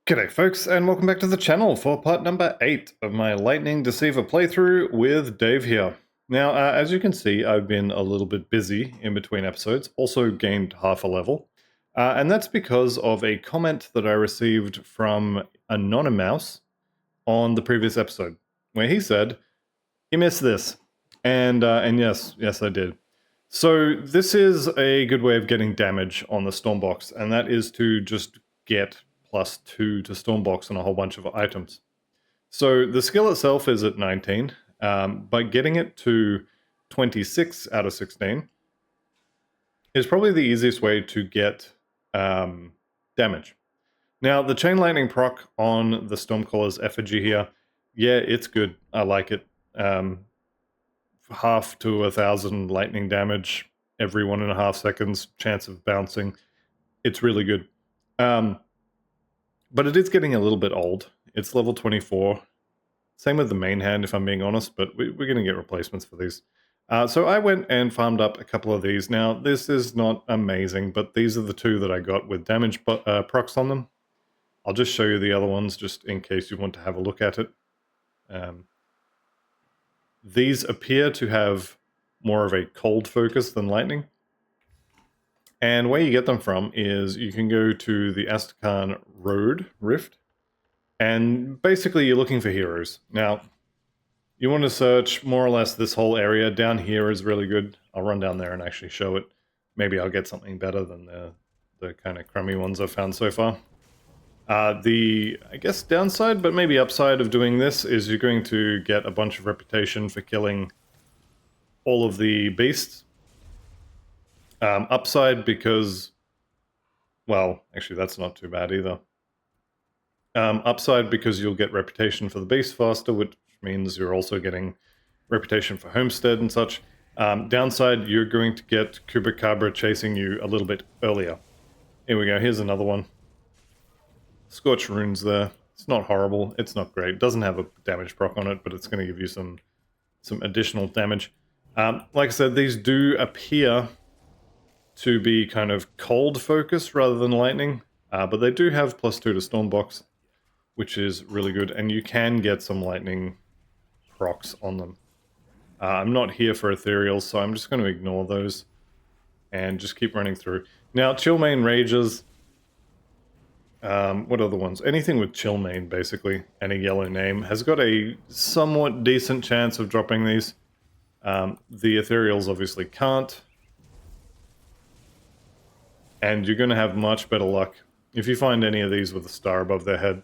G'day folks, and welcome back to the channel for part number 8 of my Lightning Deceiver playthrough with Dave here. Now, as you can see, I've been a little bit busy in between episodes, also gained half a level, and that's because of a comment that I received from Anonymous on the previous episode, where he said, "You missed this," and yes, I did. So this is a good way of getting damage on the Stormbox, and that is to just get +2 to Stormbox on a whole bunch of items. So the skill itself is at 19, but getting it to 26 out of 16 is probably the easiest way to get damage. Now, the Chain Lightning proc on the Stormcaller's effigy here, yeah, it's good. I like it. Half to 1,000 lightning damage every 1.5 seconds, chance of bouncing. It's really good. But it is getting a little bit old. It's level 24. Same with the main hand, if I'm being honest, but we're going to get replacements for these. So I went and farmed up a couple of these. Now, this is not amazing, but these are the two that I got with damage procs on them. I'll just show you the other ones, just in case you want to have a look at it. These appear to have more of a cold focus than lightning. And where you get them from is you can go to the Astrakhan Road Rift, and basically you're looking for heroes. Now, you want to search more or less this whole area. Down here is really good. I'll run down there and actually show it. Maybe I'll get something better than the kind of crummy ones I've found so far. The, I guess, downside, but maybe upside of doing this is you're going to get a bunch of reputation for killing all of the beasts. Upside because, well, actually that's not too bad either. Upside because you'll get reputation for the beast faster, which means you're also getting reputation for homestead and such. Downside, you're going to get Kubacabra chasing you a little bit earlier. Here we go, here's another one. Scorch runes there. It's not horrible, it's not great. It doesn't have a damage proc on it, but it's going to give you some additional damage. Like I said, these do appear to be kind of cold focus rather than lightning, but they do have +2 to Stormbox, which is really good, and you can get some lightning procs on them. I'm not here for ethereals, so I'm just going to ignore those and just keep running through. Now, Chillmane Rages, what other ones? Anything with Chillmane, basically, and a yellow name, has got a somewhat decent chance of dropping these. The ethereals obviously can't. And you're going to have much better luck if you find any of these with a star above their head.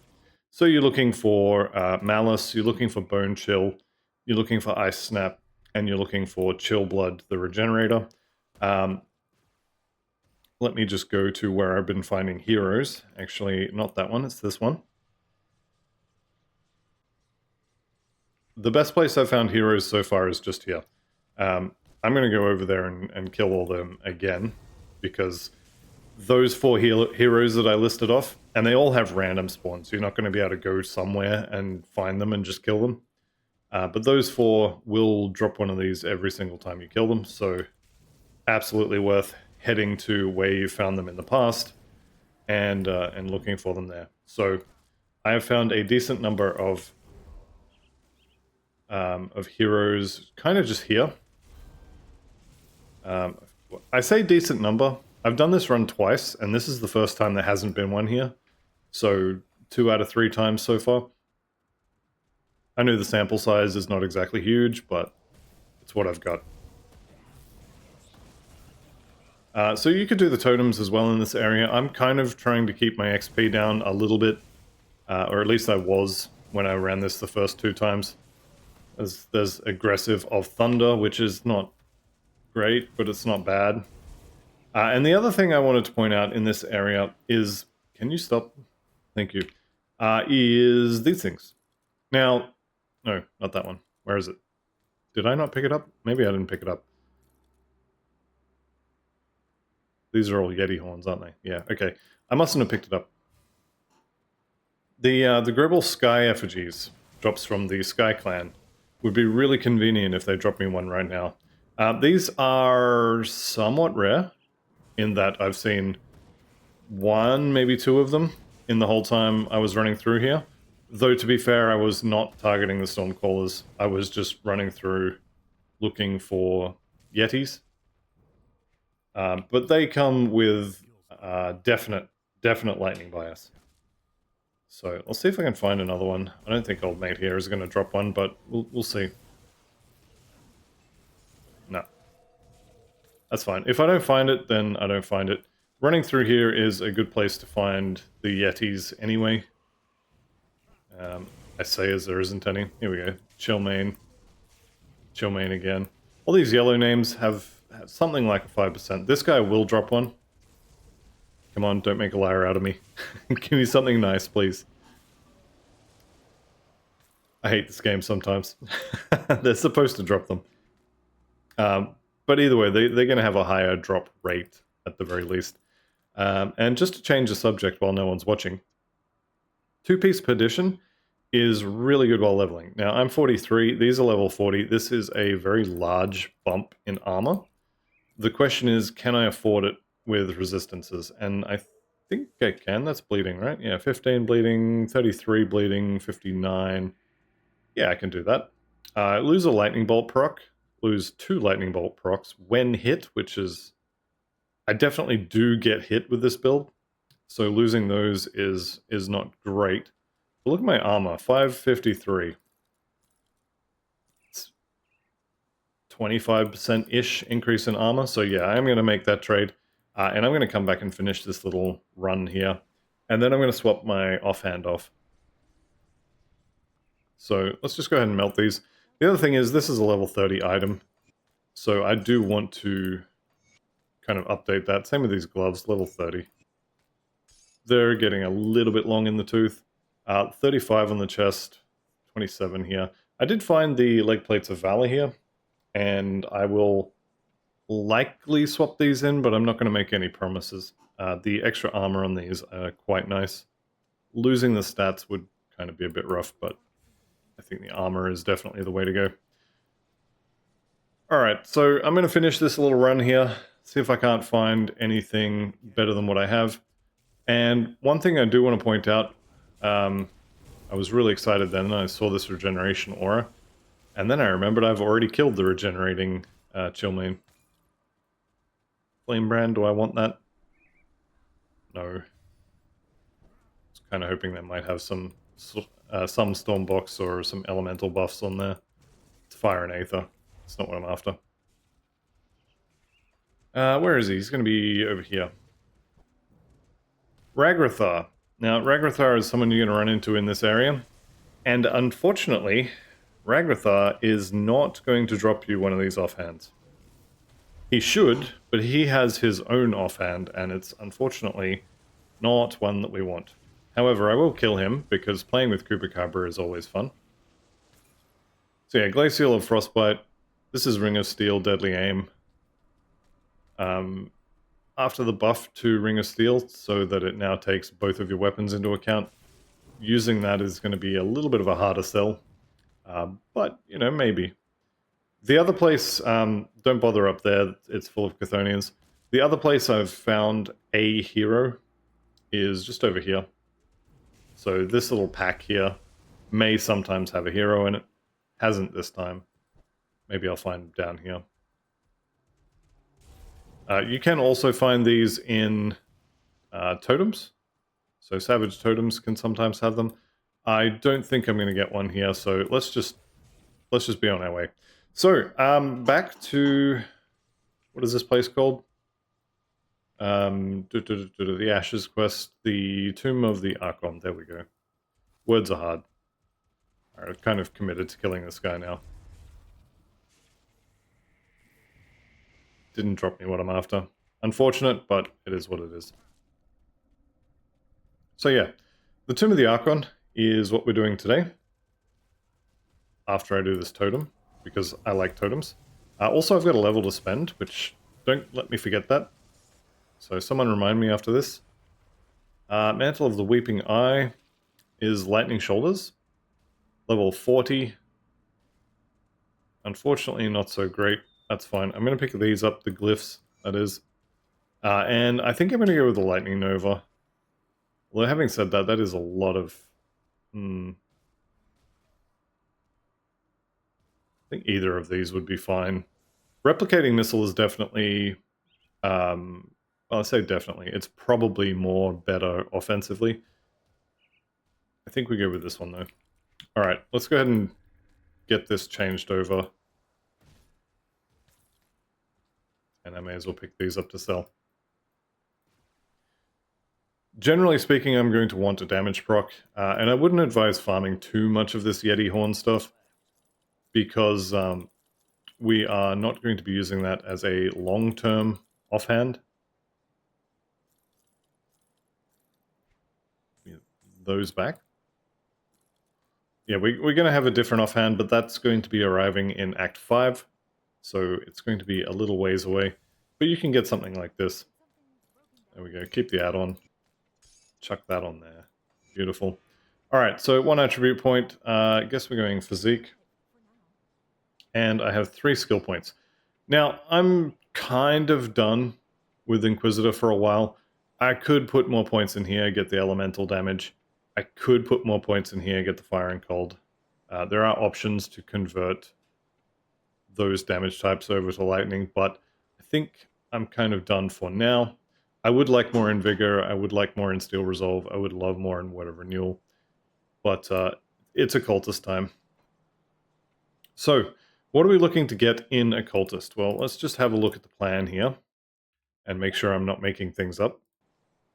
So you're looking for Malice, you're looking for Bone Chill, you're looking for Ice Snap, and you're looking for Chill Blood, the Regenerator. Let me just go to where I've been finding heroes. Actually, not that one, it's this one. The best place I've found heroes so far is just here. I'm going to go over there and kill all of them again, because those 4 heroes that I listed off, and they all have random spawns, so you're not going to be able to go somewhere and find them and just kill them. But those 4 will drop one of these every single time you kill them, so absolutely worth heading to where you found them in the past and looking for them there. So I have found a decent number of heroes kind of just here. I say decent number. I've done this run twice, and this is the first time there hasn't been one here. So 2 out of 3 times so far. I know the sample size is not exactly huge, but it's what I've got. So you could do the totems as well in this area. I'm kind of trying to keep my XP down a little bit, or at least I was when I ran this the first 2 times. There's Aggressive of Thunder, which is not great, but it's not bad. And the other thing I wanted to point out in this area is, can you stop? Thank you. Is these things. Now, no, not that one. Where is it? Did I not pick it up? Maybe I didn't pick it up. These are all Yeti horns, aren't they? Yeah, okay. I mustn't have picked it up. The Gribble Sky effigies drops from the Sky Clan. Would be really convenient if they dropped me one right now. These are somewhat rare, in that I've seen 1, maybe 2 of them in the whole time I was running through here. Though, to be fair, I was not targeting the Stormcallers. I was just running through looking for Yetis. But they come with definite lightning bias. So I'll see if I can find another one. I don't think Old Mate here is going to drop one, but we'll see. No. That's fine. If I don't find it, then I don't find it. Running through here is a good place to find the Yetis anyway. I say as there isn't any. Here we go. Chillmane. Chillmane again. All these yellow names have something like a 5%. This guy will drop one. Come on, don't make a liar out of me. Give me something nice, please. I hate this game sometimes. They're supposed to drop them. But either way, they're going to have a higher drop rate at the very least. And just to change the subject while no one's watching, 2-piece perdition is really good while leveling. Now, I'm 43. These are level 40. This is a very large bump in armor. The question is, can I afford it with resistances? And I think I can. That's bleeding, right? Yeah, 15 bleeding, 33 bleeding, 59. Yeah, I can do that. Lose a lightning bolt proc. Lose 2 lightning bolt procs when hit, which is... I definitely do get hit with this build. So losing those is not great. But look at my armor, 553. It's 25%-ish increase in armor. So yeah, I'm going to make that trade. And I'm going to come back and finish this little run here. And then I'm going to swap my offhand off. So let's just go ahead and melt these. The other thing is, this is a level 30 item. So I do want to kind of update that. Same with these gloves, level 30. They're getting a little bit long in the tooth. 35 on the chest, 27 here. I did find the leg plates of Valor here, and I will likely swap these in, but I'm not going to make any promises. The extra armor on these are quite nice. Losing the stats would kind of be a bit rough, but I think the armor is definitely the way to go. Alright, so I'm going to finish this little run here, see if I can't find anything better than what I have. And one thing I do want to point out, I was really excited then, and I saw this regeneration aura, and then I remembered I've already killed the regenerating Chillmane. Flamebrand, do I want that? No. I was kind of hoping that might have some Stormbox or some elemental buffs on there. It's Fire and Aether. It's not what I'm after. Where is he? He's going to be over here. Ragrathar. Now, Ragrathar is someone you're going to run into in this area. And unfortunately, Ragrathar is not going to drop you one of these offhands. He should, but he has his own offhand, and it's unfortunately not one that we want. However, I will kill him, because playing with Chupacabra is always fun. So yeah, Glacial of Frostbite. This is Ring of Steel, Deadly Aim. After the buff to Ring of Steel, so that it now takes both of your weapons into account, using that is going to be a little bit of a harder sell. But, you know, maybe. The other place, don't bother up there, it's full of Chthonians. The other place I've found a hero is just over here. So this little pack here may sometimes have a hero in it. Hasn't this time. Maybe I'll find him down here. You can also find these in totems. So Savage Totems can sometimes have them. I don't think I'm going to get one here, so let's just be on our way. So, back to... what is this place called? The Ashes Quest, the Tomb of the Archon. There we go. Words are hard. Alright, I've kind of committed to killing this guy now. Didn't drop me what I'm after. Unfortunate, but it is what it is. So yeah, the Tomb of the Archon is what we're doing today. After I do this totem, because I like totems. Also, I've got a level to spend, which don't let me forget that. So someone remind me after this. Mantle of the Weeping Eye is Lightning Shoulders. Level 40. Unfortunately, not so great. That's fine. I'm going to pick these up, the glyphs, that is. And I think I'm going to go with the Lightning Nova. Although having said that, that is a lot of... I think either of these would be fine. Replicating missile is definitely... well, I say definitely. It's probably more better offensively. I think we go with this one, though. Alright, let's go ahead and get this changed over. And I may as well pick these up to sell. Generally speaking, I'm going to want a damage proc, and I wouldn't advise farming too much of this Yeti Horn stuff, because we are not going to be using that as a long-term offhand. Those back. Yeah, we're going to have a different offhand, but that's going to be arriving in Act 5, so it's going to be a little ways away. But you can get something like this. There we go, keep the add-on. Chuck that on there. Beautiful. Alright, so 1 attribute point. I guess we're going physique. And I have 3 skill points. Now, I'm kind of done with Inquisitor for a while. I could put more points in here, get the elemental damage. I could put more points in here, get the fire and cold. There are options to convert those damage types over to lightning, but I think I'm kind of done for now. I would like more in Vigor, I would like more in Steel Resolve, I would love more in Word of Renewal, but it's Occultist time. So, what are we looking to get in Occultist? Well, let's just have a look at the plan here and make sure I'm not making things up.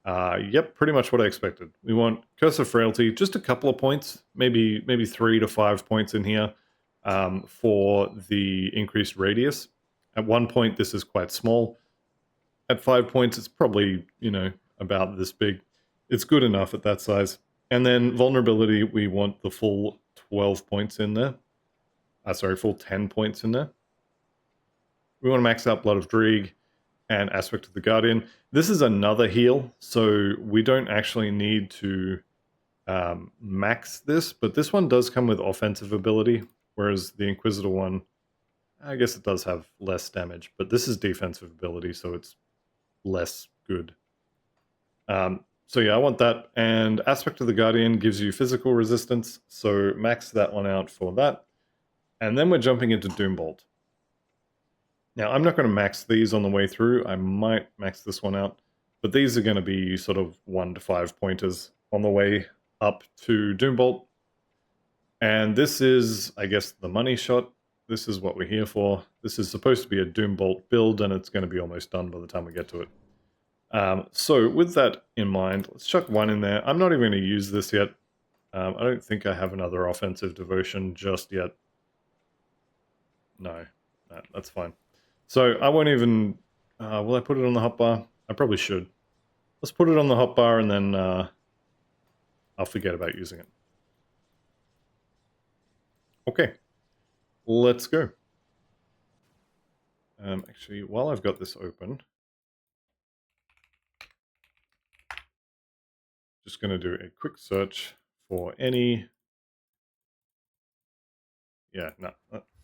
Yep, pretty much what I expected. We want Curse of Frailty, just a couple of points, maybe 3 to 5 points in here for the increased radius. At 1 point, this is quite small. At 5 points, it's probably, you know, about this big. It's good enough at that size. And then Vulnerability, we want the full 12 points in there. Sorry, full 10 points in there. We want to max out Blood of Dreeg and Aspect of the Guardian. This is another heal, so we don't actually need to max this, but this one does come with offensive ability, whereas the Inquisitor one, I guess it does have less damage, but this is defensive ability, so it's less good. So yeah, I want that, and Aspect of the Guardian gives you physical resistance, so max that one out for that. And then we're jumping into Doombolt. Now, I'm not going to max these on the way through. I might max this one out. But these are going to be sort of 1 to 5 pointers on the way up to Doombolt. And this is, I guess, the money shot. This is what we're here for. This is supposed to be a Doombolt build, and it's going to be almost done by the time we get to it. So with that in mind, let's chuck 1 in there. I'm not even going to use this yet. I don't think I have another offensive devotion just yet. No, that's fine. So I won't even... will I put it on the hotbar? I probably should. Let's put it on the hotbar and then I'll forget about using it. Okay, let's go. Actually, while I've got this open, just going to do a quick search for any... Yeah, no,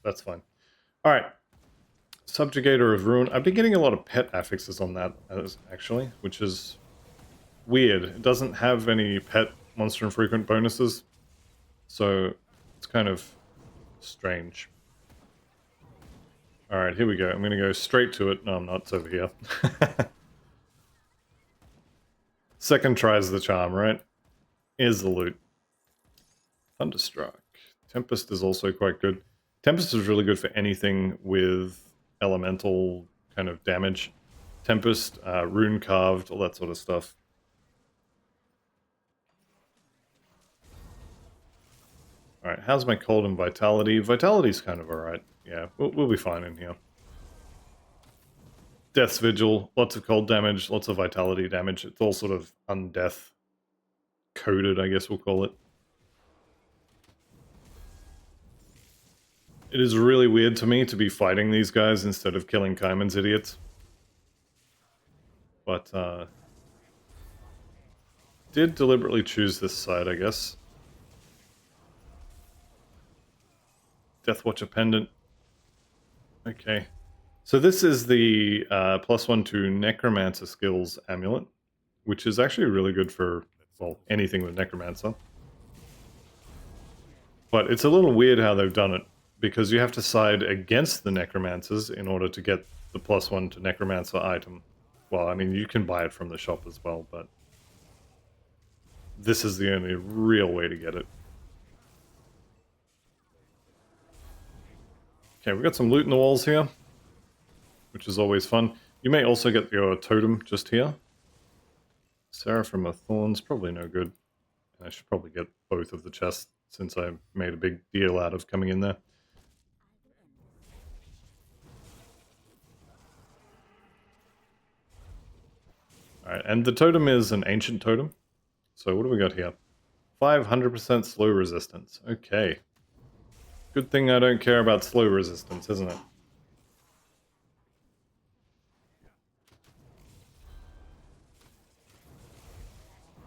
that's fine. All right. Subjugator of Ruin. I've been getting a lot of pet affixes on that, actually, which is weird. It doesn't have any pet monster infrequent bonuses, so it's kind of strange. Alright, here we go. I'm going to go straight to it. No, I'm not. It's over here. Second tries the charm, right? Here's the loot. Thunderstruck. Tempest is also quite good. Tempest is really good for anything with elemental kind of damage. Tempest, rune carved, all that sort of stuff. Alright, how's my cold and vitality? Vitality's kind of alright. Yeah, we'll be fine in here. Death's Vigil, lots of cold damage, lots of vitality damage. It's all sort of undeath coded, I guess we'll call it. It is really weird to me to be fighting these guys instead of killing Kymon's idiots. But, did deliberately choose this side, I guess. Deathwatcher Pendant. Okay. So this is the +1 to Necromancer skills amulet, which is actually really good for well, anything with Necromancer. But it's a little weird how they've done it, because you have to side against the Necromancers in order to get the +1 to Necromancer item. Well, I mean, you can buy it from the shop as well, but this is the only real way to get it. Okay, we've got some loot in the walls here, which is always fun. You may also get your totem just here. Seraphim of Thorns, probably no good. I should probably get both of the chests, since I made a big deal out of coming in there. Alright, and the totem is an ancient totem. So what do we got here? 500% slow resistance. Okay. Good thing I don't care about slow resistance, isn't it?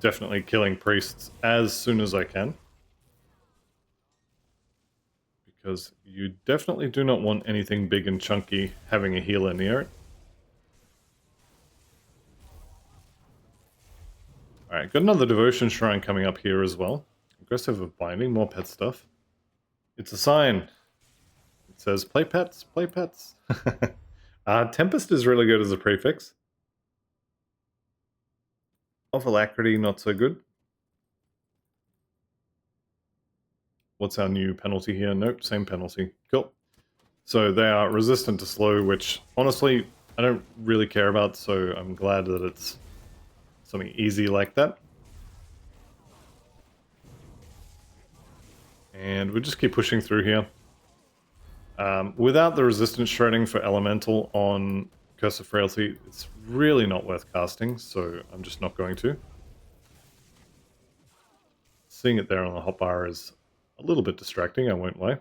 Definitely killing priests as soon as I can. Because you definitely do not want anything big and chunky having a healer near it. Alright, got another devotion shrine coming up here as well. Aggressive of binding, more pet stuff. It's a sign. It says, play pets, play pets. Tempest is really good as a prefix. Of Alacrity, not so good. What's our new penalty here? Nope, same penalty. Cool. So they are resistant to slow, which honestly I don't really care about, so I'm glad that it's something easy like that. And we'll just keep pushing through here. Without the resistance shredding for Elemental on Curse of Frailty, it's really not worth casting, so I'm just not going to. Seeing it there on the hotbar is a little bit distracting, I won't lie.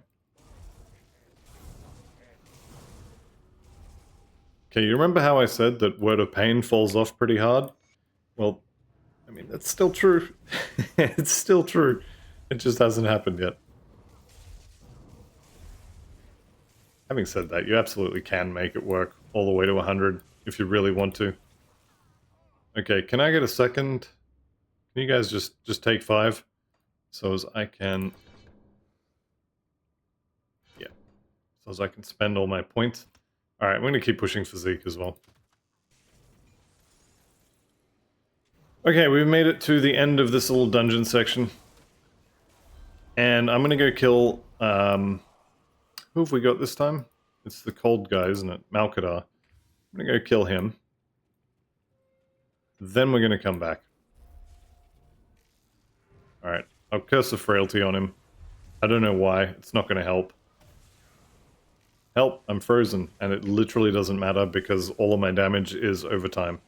Okay, you remember how I said that Word of Pain falls off pretty hard? Well, I mean, that's still true. It's still true. It just hasn't happened yet. Having said that, you absolutely can make it work all the way to 100 if you really want to. Okay, can I get a second? Can you guys just take 5? So as I can... Yeah. So as I can spend all my points. Alright, I'm going to keep pushing Physique as well. Okay, we've made it to the end of this little dungeon section. And I'm going to go kill... who have we got this time? It's the cold guy, isn't it? Malkadar. I'm going to go kill him. Then we're going to come back. Alright, I'll Curse of Frailty on him. I don't know why, it's not going to help. Help, I'm frozen, and it literally doesn't matter because all of my damage is over time.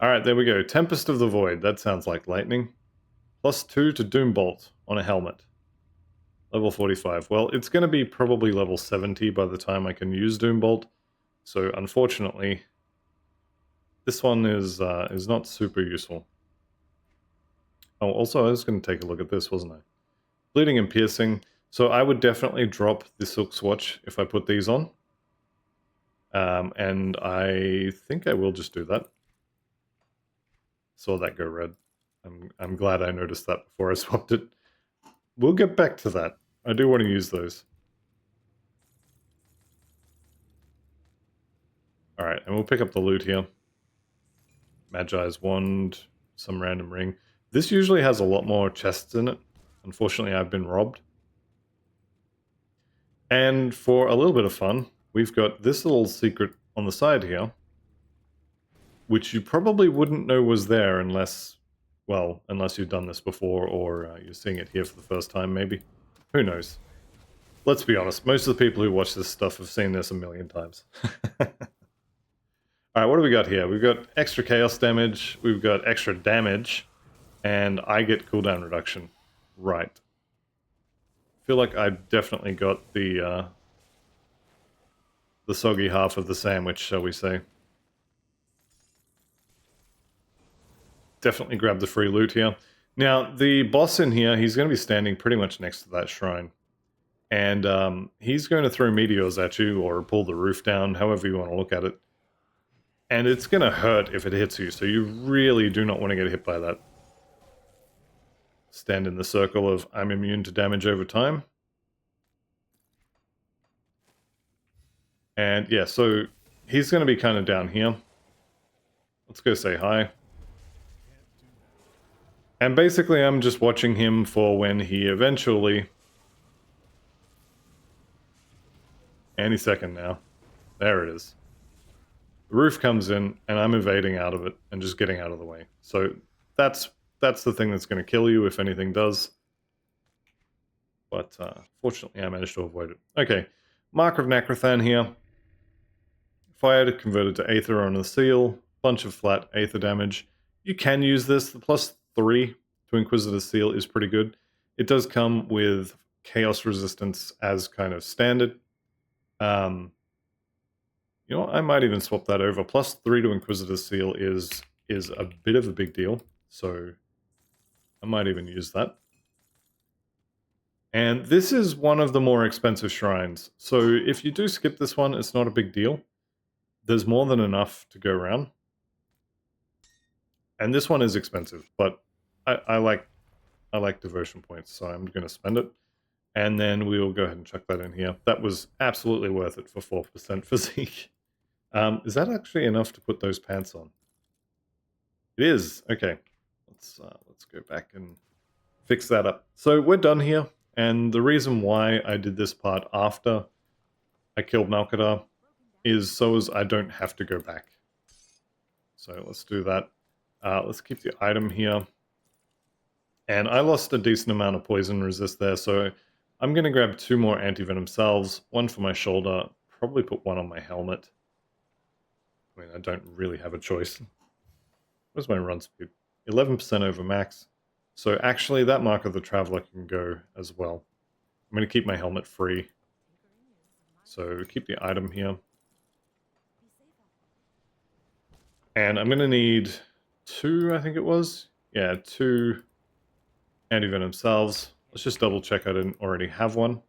Alright, there we go. Tempest of the Void, that sounds like lightning. +2 to Doombolt on a helmet. Level 45. Well, it's going to be probably level 70 by the time I can use Doombolt. So, unfortunately, this one is not super useful. Oh, also, I was going to take a look at this, wasn't I? Bleeding and Piercing. So, I would definitely drop the Silk Swatch if I put these on. And I think I will just do that. Saw that go red. I'm glad I noticed that before I swapped it. We'll get back to that. I do want to use those. Alright, and we'll pick up the loot here. Magi's Wand, some random ring. This usually has a lot more chests in it. Unfortunately, I've been robbed. And for a little bit of fun, we've got this little secret on the side here, which you probably wouldn't know was there unless, well, unless you've done this before or you're seeing it here for the first time, maybe. Who knows? Let's be honest, most of the people who watch this stuff have seen this a million times. Alright, what do we got here? We've got extra chaos damage, we've got extra damage, and I get cooldown reduction. Right. I feel like I definitely got the soggy half of the sandwich, shall we say. Definitely grab the free loot here. Now, the boss in here, he's going to be standing pretty much next to that shrine. And he's going to throw meteors at you or pull the roof down, however you want to look at it. And it's going to hurt if it hits you, so you really do not want to get hit by that. stand in the circle of I'm immune to damage over time. And yeah, so he's going to be kind of down here. Let's go say hi. And basically I'm just watching him for when he eventually... Any second now. There it is. The roof comes in, and I'm evading out of it and just getting out of the way. So that's the thing that's going to kill you if anything does. But fortunately, I managed to avoid it. Okay, Mark of Necrothan here. Fired, converted to Aether on the seal. Bunch of flat Aether damage. You can use this. The +3 to Inquisitor's Seal is pretty good. It does come with Chaos Resistance as kind of standard. You know what, I might even swap that over. +3 to Inquisitor's Seal is a bit of a big deal, so I might even use that. And this is one of the more expensive shrines, so if you do skip this one, it's not a big deal. There's more than enough to go around. And this one is expensive, but I like devotion points, so I'm going to spend it. And then we will go ahead and chuck that in here. That was absolutely worth it for 4% physique. Is that actually enough to put those pants on? It is. Okay. Let's go back and fix that up. So we're done here. And the reason why I did this part after I killed Malkadar is so as I don't have to go back. So let's do that. Let's keep the item here. And I lost a decent amount of poison resist there, so I'm going to grab 2 more anti-venom salves, 1 for my shoulder, probably put 1 on my helmet. I mean, I don't really have a choice. Where's my run speed? 11% over max. So actually, that Mark of the Traveler can go as well. I'm going to keep my helmet free. So keep the item here. And I'm going to need 2, I think it was. Yeah, 2 anti-venom salves. Let's just double check I didn't already have one.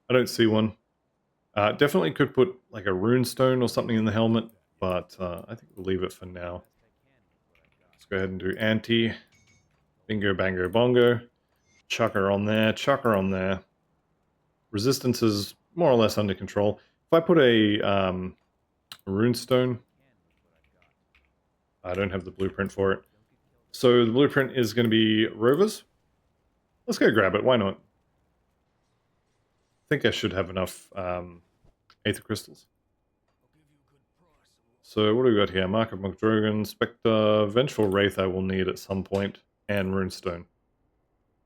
I don't see one. Definitely could put like a runestone or something in the helmet, but I think we'll leave it for now. Let's go ahead and do anti. Bingo, bango, bongo. Chuck her on there, chuck her on there. Resistance is more or less under control. If I put a runestone, I don't have the blueprint for it. So the blueprint is going to be Rovers. Let's go grab it, why not? I think I should have enough Aether Crystals. So what do we got here? Mark of Mokdrogan, Spectre, Vengeful Wraith I will need at some point, and Runestone.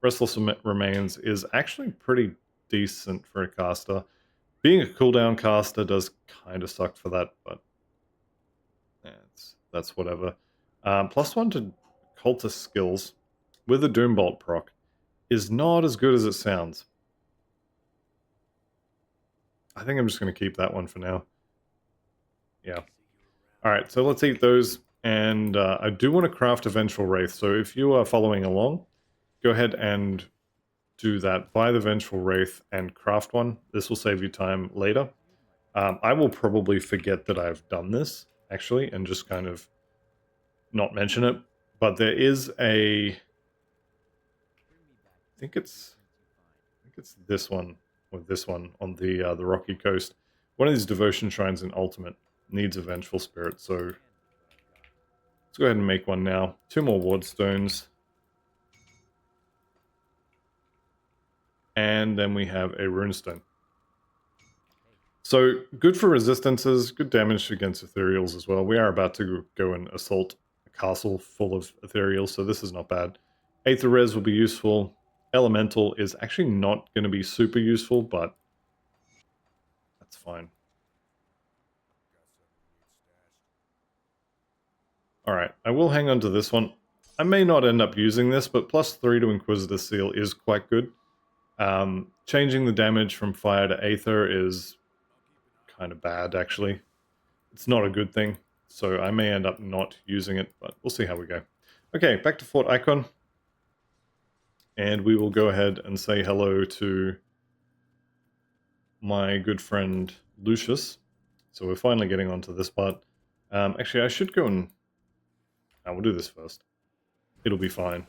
Restless Remains is actually pretty decent for a caster. Being a cooldown caster does kind of suck for that, but yeah, that's whatever. +1 to Cultist skills with a Doombolt proc is not as good as it sounds. I think I'm just going to keep that one for now. Yeah. Alright, so let's eat those. And I do want to craft a Vengeful Wraith, so if you are following along, go ahead and do that. Buy the Vengeful Wraith and craft one. This will save you time later. I will probably forget that I've done this, actually, and just kind of not mention it. But there is a... I think it's this one, or this one, on the Rocky Coast. One of these devotion shrines in Ultimate needs a Vengeful Spirit, so let's go ahead and make one now. 2 more Ward Stones. And then we have a Runestone. So, good for resistances, good damage against ethereals as well. We are about to go and assault a castle full of ethereals, so this is not bad. Aether Res will be useful. Elemental is actually not going to be super useful, but that's fine. Alright, I will hang on to this one. I may not end up using this, but +3 to Inquisitor Seal is quite good. Changing the damage from fire to Aether is kind of bad, actually. It's not a good thing, so I may end up not using it, but we'll see how we go. Okay, back to Fort Ikon. And we will go ahead and say hello to my good friend Lucius. So we're finally getting onto this part. Actually, I should go and Now we'll do this first. It'll be fine.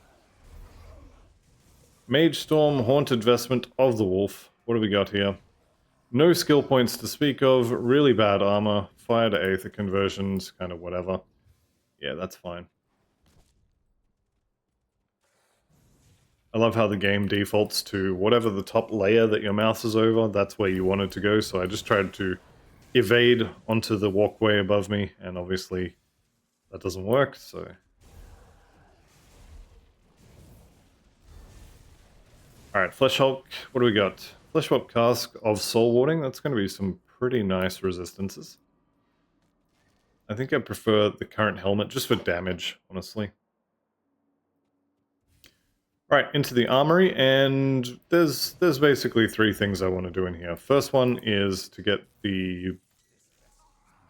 Mage Storm, Haunted Vestment of the Wolf. What do we got here? No skill points to speak of, really bad armor, fire to aether conversions, kind of whatever. Yeah, that's fine. I love how the game defaults to whatever the top layer that your mouse is over, that's where you want it to go, so I just tried to evade onto the walkway above me, and obviously that doesn't work, so... Alright, Flesh Hulk, what do we got? Flesh Hulk Cask of Soul Warding, that's going to be some pretty nice resistances. I think I prefer the current helmet just for damage, honestly. Right, into the Armoury, and there's basically three things I want to do in here. First one is to get the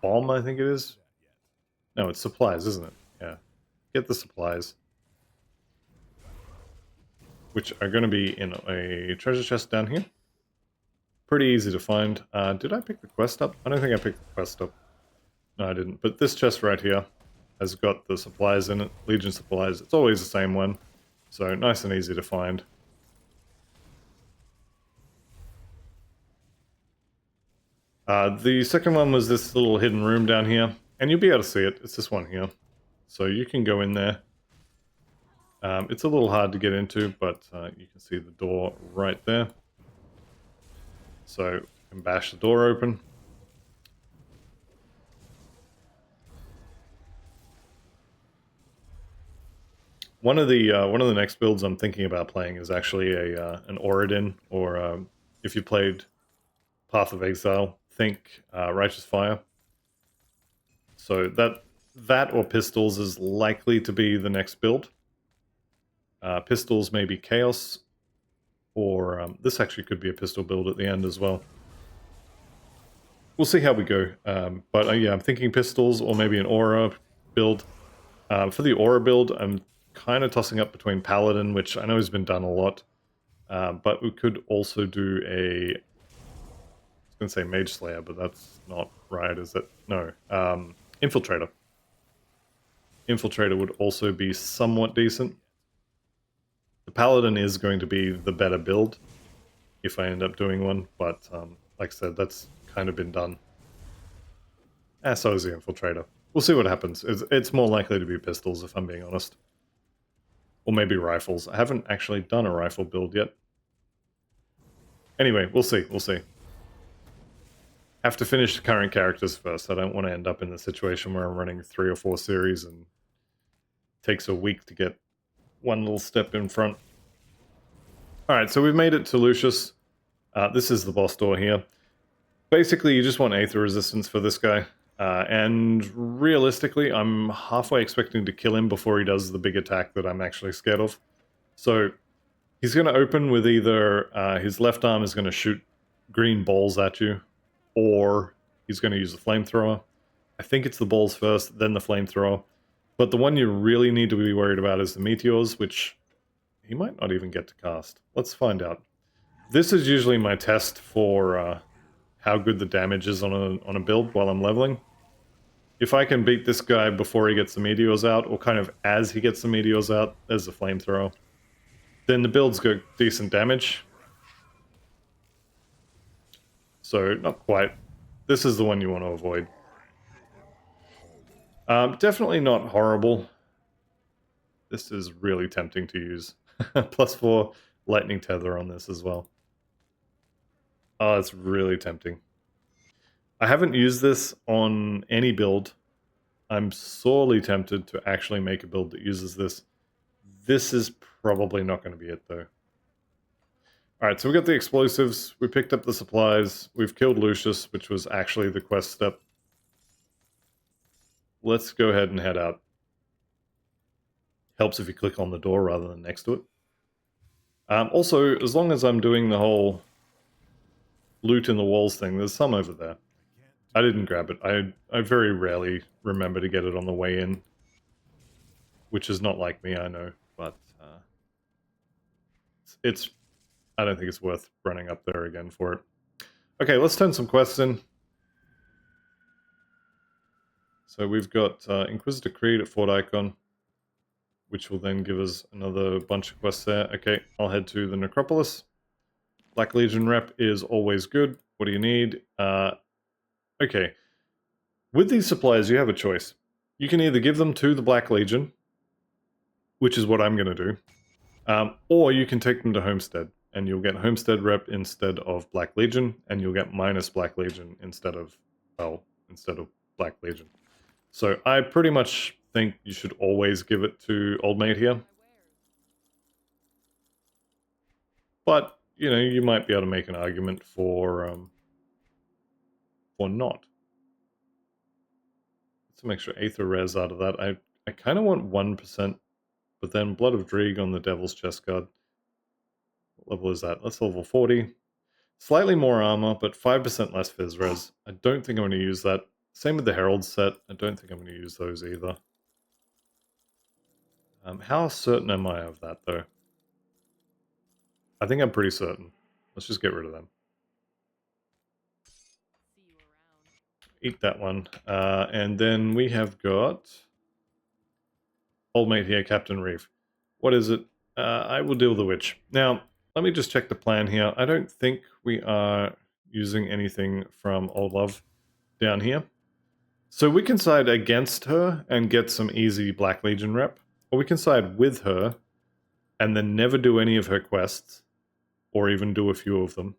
bomb, I think it is. No, it's supplies, isn't it? Yeah. Get the supplies. Which are going to be in a treasure chest down here. Pretty easy to find. Did I pick the quest up? I don't think I picked the quest up. No, I didn't. But this chest right here has got the supplies in it. Legion supplies. It's always the same one. So nice and easy to find. The second one was this little hidden room down here. And you'll be able to see it. It's this one here. So you can go in there. It's a little hard to get into, but you can see the door right there. So you can bash the door open. One of the next builds I'm thinking about playing is actually an Oradin, or if you played Path of Exile, think Righteous Fire. So that or Pistols is likely to be the next build. Pistols maybe Chaos, or this actually could be a pistol build at the end as well. We'll see how we go. But yeah, I'm thinking Pistols or maybe an Aura build. For the Aura build, I'm kind of tossing up between Paladin, which I know has been done a lot. But we could also do a... I was going to say Mage Slayer, but that's not right, is it? No. Infiltrator. Infiltrator would also be somewhat decent. The Paladin is going to be the better build if I end up doing one, but like I said, that's kind of been done. So is the Infiltrator. We'll see what happens. It's more likely to be pistols, if I'm being honest. Or maybe rifles. I haven't actually done a rifle build yet. Anyway, we'll see. We'll see. Have to finish the current characters first. I don't want to end up in the situation where I'm running 3 or 4 series and it takes a week to get one little step in front. Alright, so we've made it to Lucius. This is the boss door here. Basically, you just want Aether resistance for this guy. And realistically, I'm halfway expecting to kill him before he does the big attack that I'm actually scared of. So, he's going to open with either his left arm is going to shoot green balls at you, or he's going to use the flamethrower. I think it's the balls first, then the flamethrower. But the one you really need to be worried about is the meteors, which he might not even get to cast. Let's find out. This is usually my test for how good the damage is on a build while I'm leveling. If I can beat this guy before he gets the meteors out, or kind of as he gets the meteors out, there's the flamethrower, then the build's got decent damage. So, not quite. This is the one you want to avoid. Definitely not horrible. This is really tempting to use. +4 lightning tether on this as well. Oh, it's really tempting. I haven't used this on any build. I'm sorely tempted to actually make a build that uses this. This is probably not going to be it, though. Alright, so we got the explosives, we picked up the supplies, we've killed Lucius, which was actually the quest step. Let's go ahead and head out. Helps if you click on the door rather than next to it. Also, as long as I'm doing the whole loot in the walls thing, there's some over there. I didn't grab it. I very rarely remember to get it on the way in. Which is not like me, I know, but I don't think it's worth running up there again for it. Okay, let's turn some quests in. So we've got Inquisitor Creed at Fort Ikon. which will then give us another bunch of quests there. Okay, I'll head to the Necropolis. Black Legion rep is always good. What do you need? Okay. With these supplies, you have a choice. You can either give them to the Black Legion, which is what I'm going to do, or you can take them to Homestead, and you'll get Homestead rep instead of Black Legion, and you'll get minus Black Legion instead of Black Legion. So I pretty much think you should always give it to Old Mate here. But, you know, you might be able to make an argument for not. Some extra Aether Res out of that. I kind of want 1%, but then Blood of Dreeg on the Devil's Chest Guard. What level is that? That's level 40. Slightly more armor, but 5% less Fizz Res. I don't think I'm going to use that. Same with the Herald set. I don't think I'm going to use those either. How certain am I of that, though? I think I'm pretty certain. Let's just get rid of them. Eat that one. And then we have got Old Mate here, Captain Reef. What is it? I will deal with the Witch. Now, let me just check the plan here. I don't think we are using anything from Old Love down here. So we can side against her and get some easy Black Legion rep, or we can side with her and then never do any of her quests, or even do a few of them,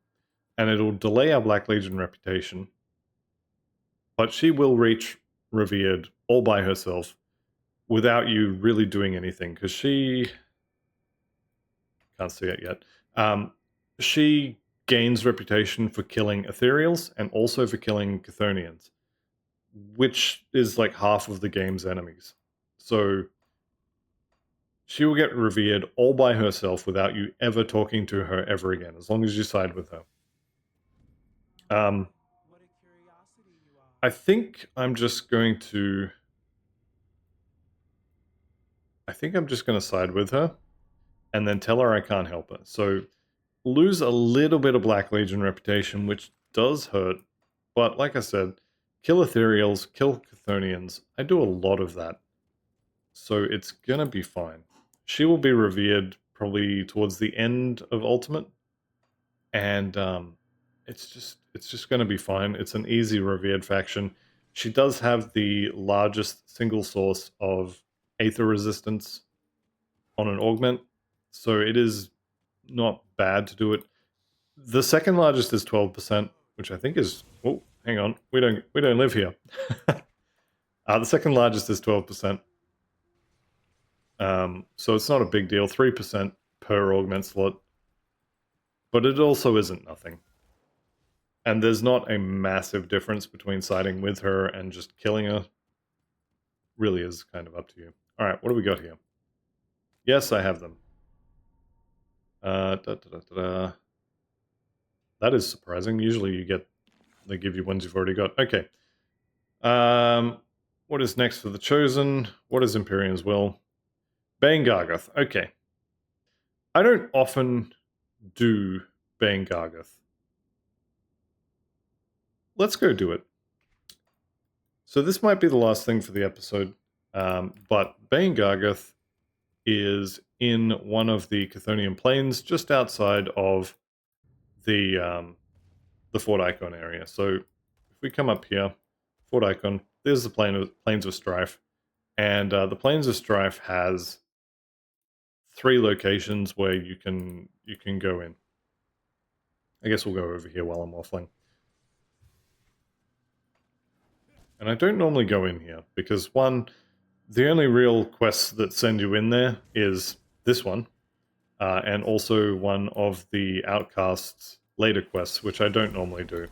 and it'll delay our Black Legion reputation. But she will reach Revered all by herself without you really doing anything, because she... can't see it yet. She gains reputation for killing Ethereals and also for killing Chthonians, which is like half of the game's enemies. So she will get Revered all by herself without you ever talking to her ever again, as long as you side with her. I think I'm just going to... side with her and then tell her I can't help her. So lose a little bit of Black Legion reputation, which does hurt. But like I said, kill Ethereals, kill Chthonians. I do a lot of that. So it's gonna be fine. She will be revered probably towards the end of Ultimate. And it's just gonna be fine. It's an easy revered faction. She does have the largest single source of Aether resistance on an augment, so it is not bad to do it. The second largest is 12%, which I think is... oh, hang on, we don't live here. The second largest is 12%. So it's not a big deal, 3% per augment slot. But it also isn't nothing. And there's not a massive difference between siding with her and just killing her. Really is kind of up to you. Alright, what do we got here? Yes, I have them. That is surprising. Usually they give you ones you've already got. Okay. What is next for the Chosen? What is Empyrean's Will? Bane Gargoth. Okay. I don't often do Bane Gargoth. Let's go do it. So this might be the last thing for the episode, but Bane Gargoth is in one of the Chthonian plains just outside of the Fort Ikon area. So if we come up here, Fort Ikon, there's the Plains of Strife, and the Plains of Strife has 3 locations where you can go in. I guess we'll go over here while I'm waffling. And I don't normally go in here because, one, the only real quests that send you in there is this one, and also one of the Outcasts later quests, which I don't normally do.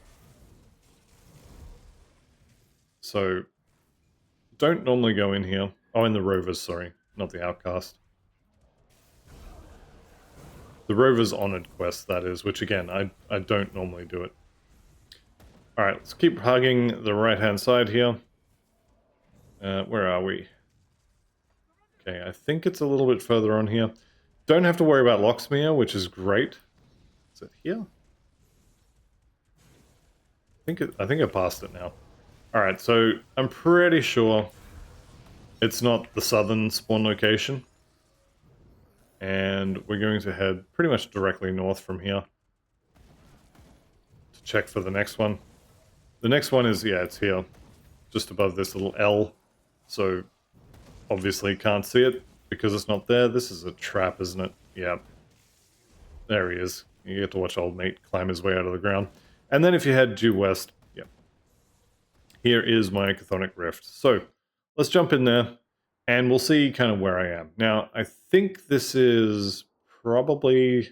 So, don't normally go in here. Oh, in the Rovers, sorry, not the Outcast. The Rovers Honored quest, that is, which again, I don't normally do it. Alright, let's keep hugging the right-hand side here. Where are we? Okay, I think it's a little bit further on here. Don't have to worry about Locksmere, which is great. Is it here? I think I passed it now. Alright, so I'm pretty sure it's not the southern spawn location. And we're going to head pretty much directly north from here to check for the next one. The next one is, yeah, it's here, just above this little L. So obviously can't see it because it's not there. This is a trap, isn't it? Yeah. There he is. You get to watch old mate climb his way out of the ground. And then if you head due west, yeah, here is my chthonic rift. So let's jump in there and we'll see kind of where I am. Now, I think this is probably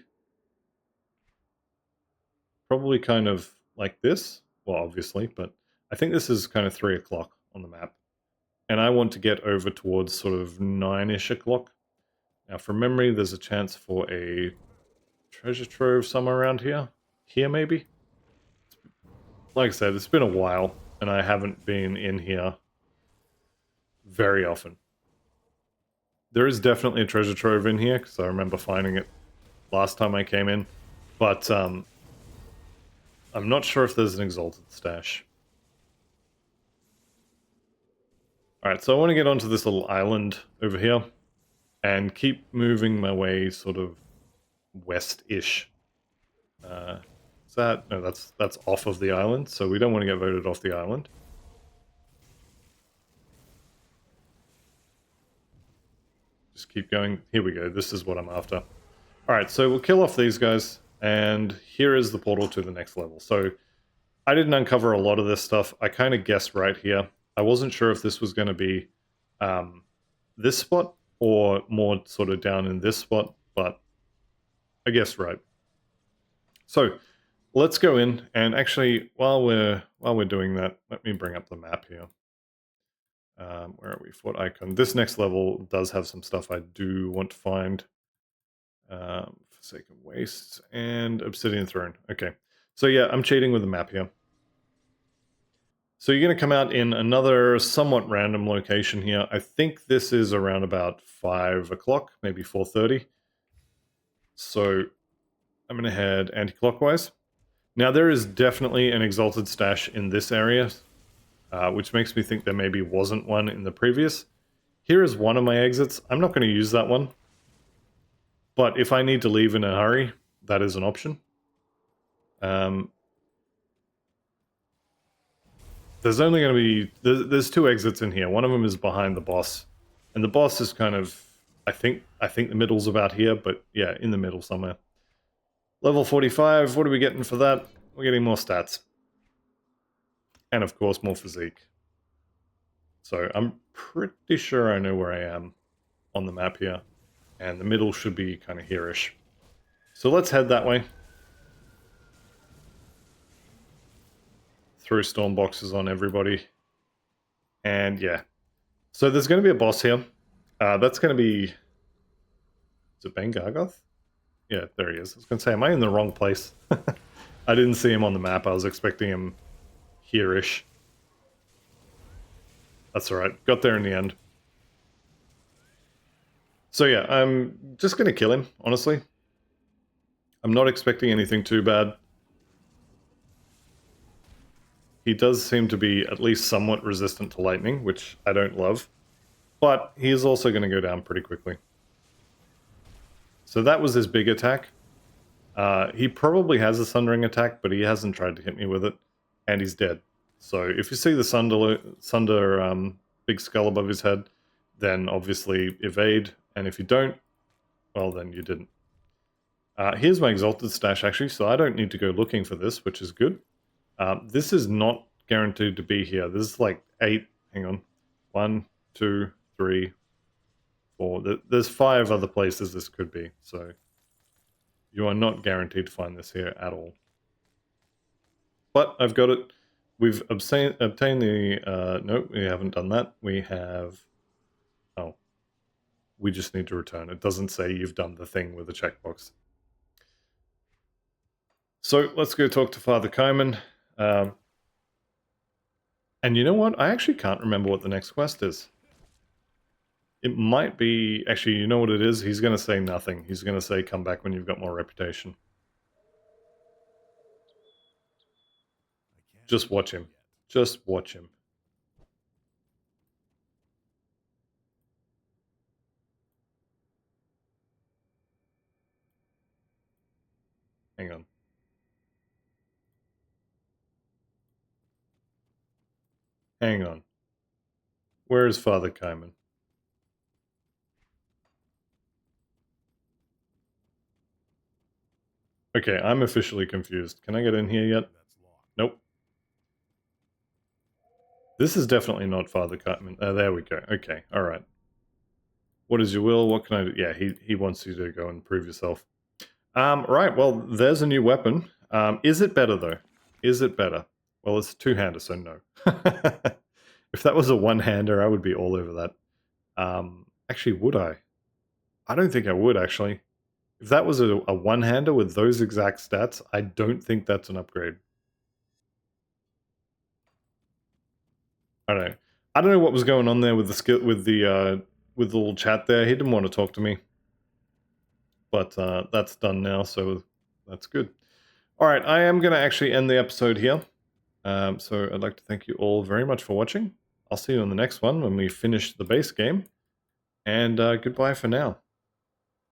kind of like this. Well, obviously, but I think this is kind of 3 o'clock on the map. And I want to get over towards sort of 9-ish o'clock. Now, from memory, there's a chance for a treasure trove somewhere around here. Here, maybe? Like I said, it's been a while, and I haven't been in here very often. There is definitely a treasure trove in here, because I remember finding it last time I came in. But I'm not sure if there's an exalted stash. Alright, so I want to get onto this little island over here, and keep moving my way sort of west-ish. Is that... No, that's off of the island, so we don't want to get voted off the island. Just keep going. Here we go. This is what I'm after. Alright, so we'll kill off these guys, and here is the portal to the next level. So I didn't uncover a lot of this stuff. I kind of guessed right here. I wasn't sure if this was going to be this spot or more sort of down in this spot, but I guessed right. So let's go in, and actually, while we're doing that, let me bring up the map here. Where are we? Fort Ikon. This next level does have some stuff I do want to find. Forsaken Wastes and Obsidian Throne. Okay, so yeah, I'm cheating with the map here. So you're going to come out in another somewhat random location here. I think this is around about 5 o'clock, maybe 4:30. So I'm going to head anti-clockwise. Now there is definitely an exalted stash in this area, which makes me think there maybe wasn't one in the previous. Here is one of my exits. I'm not going to use that one. But if I need to leave in a hurry, that is an option. There's only going to be... There's 2 exits in here. One of them is behind the boss. And the boss is kind of... I think the middle's about here, but yeah, in the middle somewhere. Level 45, what are we getting for that? We're getting more stats. And of course, more physique. So I'm pretty sure I know where I am on the map here. And the middle should be kind of here-ish. So let's head that way. Throw storm boxes on everybody. And yeah. So there's going to be a boss here. That's going to be... Is it Ben Gargoth? Yeah, there he is. I was going to say, am I in the wrong place? I didn't see him on the map. I was expecting him here-ish. That's alright. Got there in the end. So yeah, I'm just going to kill him, honestly. I'm not expecting anything too bad. He does seem to be at least somewhat resistant to lightning, which I don't love. But he is also going to go down pretty quickly. So that was his big attack. He probably has a Sundering attack, but he hasn't tried to hit me with it. And he's dead. So if you see the Sunder big skull above his head, then obviously evade. And if you don't, well, then you didn't. Here's my Exalted stash, actually, so I don't need to go looking for this, which is good. This is not guaranteed to be here. This is like 8, hang on. 1, 2, 3, 4. There's 5 other places this could be, so you are not guaranteed to find this here at all. But I've got it. We've obtained the... no, we haven't done that. We have... Oh. We just need to return. It doesn't say you've done the thing with the checkbox. So let's go talk to Father Kymon. And you know what? I actually can't remember what the next quest is. It might be... Actually, you know what it is? He's going to say nothing. He's going to say, come back when you've got more reputation. Just watch him. Just watch him. Hang on. Hang on. Where is Father Kymon? Okay, I'm officially confused. Can I get in here yet? Nope. This is definitely not Father Kymon. There we go. Okay, alright. What is your will? What can I do? Yeah, he wants you to go and prove yourself. Right, well, there's a new weapon. Is it better, though? Is it better? Well, it's a two-hander, so no. If that was a one-hander, I would be all over that. Actually, would I? I don't think I would, actually. If that was a one-hander with those exact stats, I don't think that's an upgrade. I don't know. I don't know what was going on there with the skill with the little chat there. He didn't want to talk to me, but that's done now, so that's good. All right, I am going to actually end the episode here. So I'd like to thank you all very much for watching. I'll see you in the next one when we finish the base game, and goodbye for now.